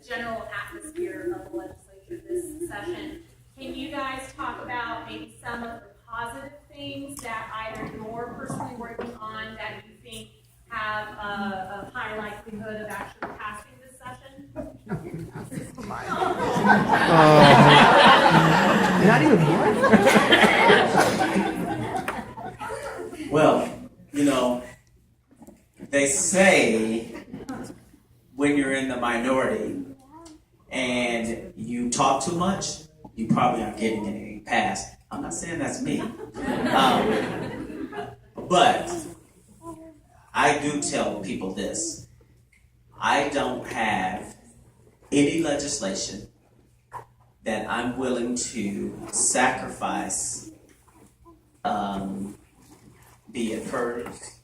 general atmosphere of the legislature this session. Can you guys talk about maybe some of the positive things that either you're personally working on that you think have a high likelihood of actually passing this session? Not even one? Well, they say when you're in the minority and you talk too much, you probably aren't getting anything passed. I'm not saying that's me. But I do tell people this. I don't have any legislation that I'm willing to sacrifice, be it PERS,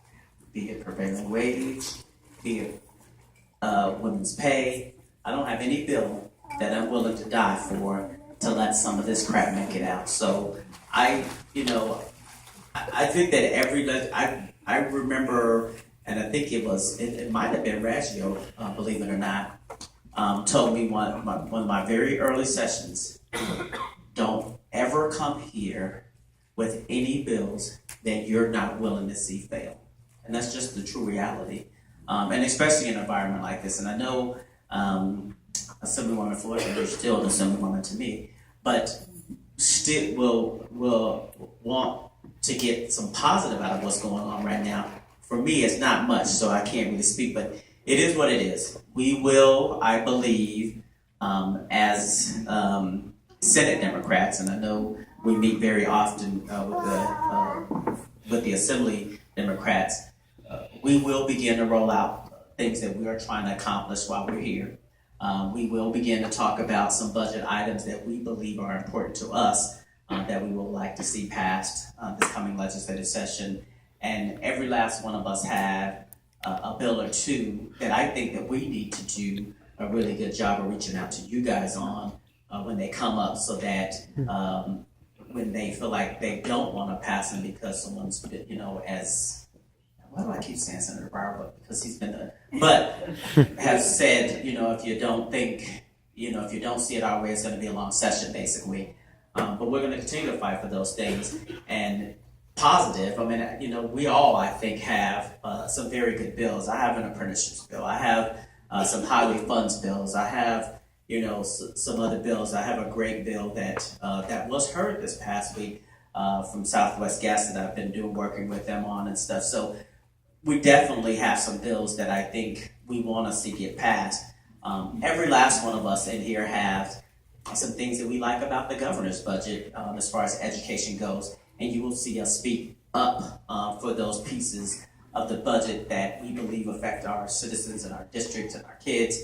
be it prevailing wage, be it women's pay. I don't have any bill that I'm willing to die for to let some of this crap make it out. So I think that I remember, and I think it might have been Raggio, believe it or not, told me one of my very early sessions, don't ever come here with any bills that you're not willing to see fail. And that's just the true reality. And especially in an environment like this. And I know Assemblywoman Floyd is still an Assemblywoman to me, but still will want to get some positive out of what's going on right now. For me, it's not much, so I can't really speak, but it is what it is. We will, I believe, as Senate Democrats, and I know we meet very often with the Assembly Democrats, we will begin to roll out things that we are trying to accomplish while we're here. We will begin to talk about some budget items that we believe are important to us that we would like to see passed this coming legislative session. And every last one of us have a bill or two that I think that we need to do a really good job of reaching out to you guys on when they come up, so that when they feel like they don't want to pass them because someone's, as why do I keep saying Senator Brower? But because he's been but has said, if you don't think, if you don't see it our way, it's going to be a long session, basically. But we're going to continue to fight for those things. And positive, we all, I think, have some very good bills. I have an apprenticeship bill. I have some highway funds bills. I have, some other bills. I have a great bill that was heard this past week from Southwest Gas that I've been working with them on and stuff. So we definitely have some bills that I think we want to see get passed. Every last one of us in here have some things that we like about the governor's budget as far as education goes. And you will see us speak up for those pieces of the budget that we believe affect our citizens and our districts and our kids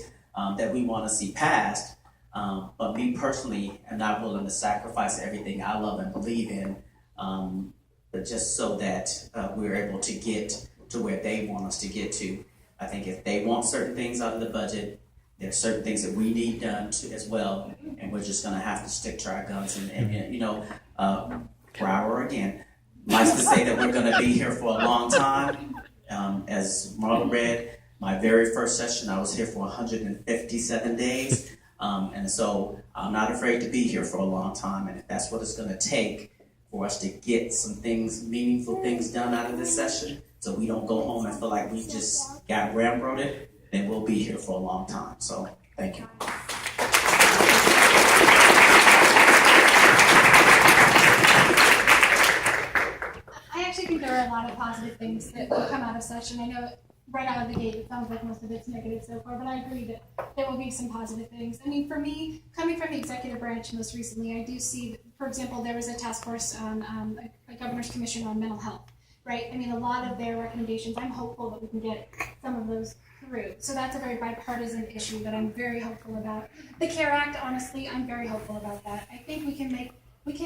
that we want to see passed. But me personally am not willing to sacrifice everything I love and believe in, but just so that we're able to get to where they want us to get to. I think if they want certain things out of the budget, there's certain things that we need done too, as well, and we're just going to have to stick to our guns. And Brower again likes to say that we're going to be here for a long time. As Marla read, my very first session, I was here for 157 days. And so I'm not afraid to be here for a long time. And if that's what it's going to take for us to get some things, meaningful things done out of this session, so we don't go home and feel like we just got railroaded, then we'll be here for a long time. So thank you. I actually think there are a lot of positive things that will come out of session. I know right out of the gate it sounds like most of it's negative so far, but I agree that there will be some positive things. I mean, for me, coming from the executive branch most recently, I do see, for example, there was a task force on a governor's commission on mental health, right? I mean, a lot of their recommendations, I'm hopeful that we can get some of those through. So that's a very bipartisan issue that I'm very hopeful about. The CARE Act, honestly, I'm very hopeful about that. I think we can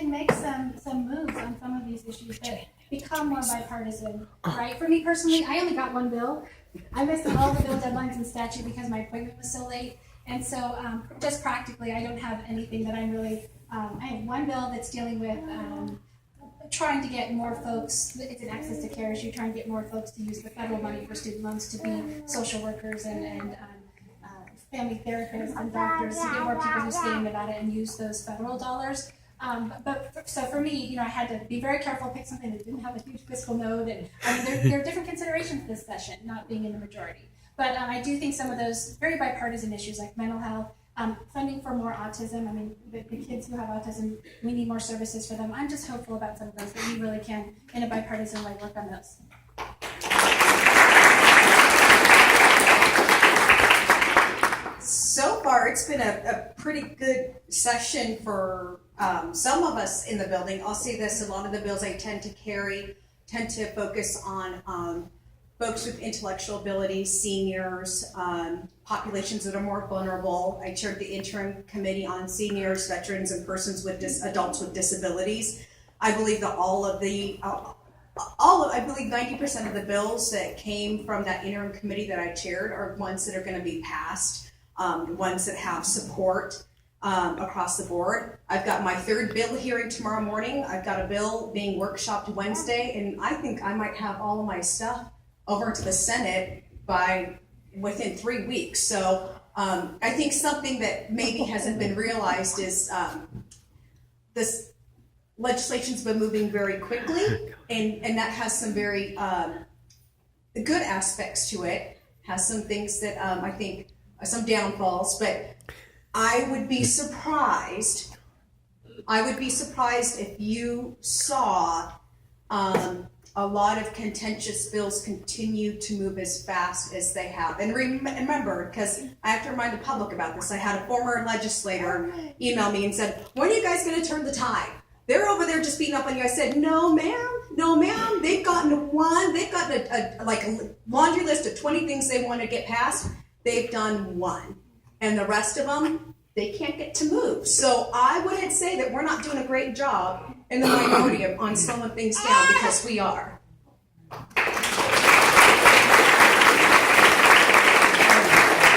make some moves on some of these issues that become more bipartisan, right? For me personally, I only got one bill. I missed all the bill deadlines in statute because my appointment was so late. And so just practically, I don't have anything that I'm really, I have one bill that's dealing with trying to get more folks, it's an access to care issue, trying to get more folks to use the federal money for student loans to be social workers and family therapists and doctors to get more people who stay in Nevada and use those federal dollars. So for me, I had to be very careful, pick something that didn't have a huge fiscal load, and there are different considerations this session, not being in the majority. But I do think some of those very bipartisan issues like mental health, funding for more autism. I mean, the kids who have autism, we need more services for them. I'm just hopeful about some of those, that we really can, in a bipartisan way, work on those. So far, it's been a pretty good session for some of us in the building. I'll say this, a lot of the bills I tend to focus on folks with intellectual abilities, seniors, populations that are more vulnerable. I chaired the interim committee on seniors, veterans, and persons with adults with disabilities. I believe that I believe 90% of the bills that came from that interim committee that I chaired are ones that are going to be passed, ones that have support across the board. I've got my third bill hearing tomorrow morning. I've got a bill being workshopped Wednesday, and I think I might have all of my stuff over to the Senate within 3 weeks. So I think something that maybe hasn't been realized is this legislation's been moving very quickly, and that has some very good aspects to it, has some things that I think are some downfalls, but I would be surprised if you saw a lot of contentious bills continue to move as fast as they have. And remember, because I have to remind the public about this, I had a former legislator email me and said, when are you guys going to turn the tide? They're over there just beating up on you. I said, no ma'am, they've gotten a laundry list of 20 things they want to get passed. They've done one. And the rest of them, they can't get to move. So I wouldn't say that we're not doing a great job in the minority on slowing things down, because we are.